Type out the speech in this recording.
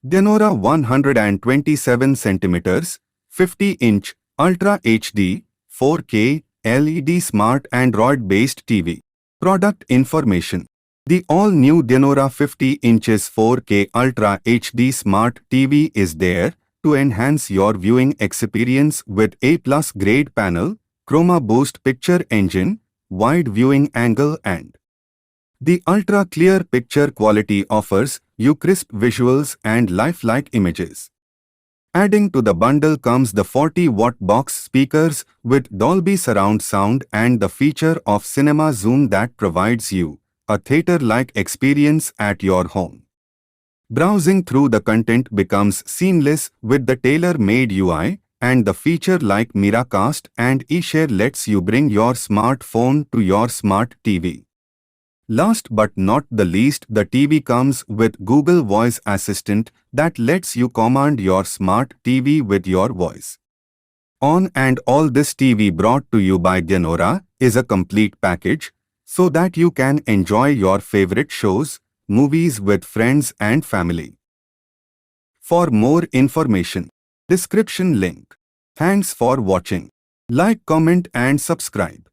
Dyanora 127 cm, 50-inch, Ultra HD, 4K, LED Smart Android-based TV. Product information. The all-new Dyanora 50 inches 4K Ultra HD Smart TV is there to enhance your viewing experience with A+ grade panel, Chroma Boost picture engine, wide viewing angle and the ultra-clear picture quality offers you crisp visuals and lifelike images. Adding to the bundle comes the 40-watt box speakers with Dolby surround sound and the feature of Cinema Zoom that provides you a theater-like experience at your home. Browsing through the content becomes seamless with the tailor-made UI, and the feature like Miracast and eShare lets you bring your smartphone to your smart TV. Last but not the least, the TV comes with Google Voice Assistant that lets you command your smart TV with your voice. On and all this TV brought to you by Dyanora is a complete package so that you can enjoy your favorite shows, movies with friends and family. For more information, description link. Thanks for watching. Like, comment and subscribe.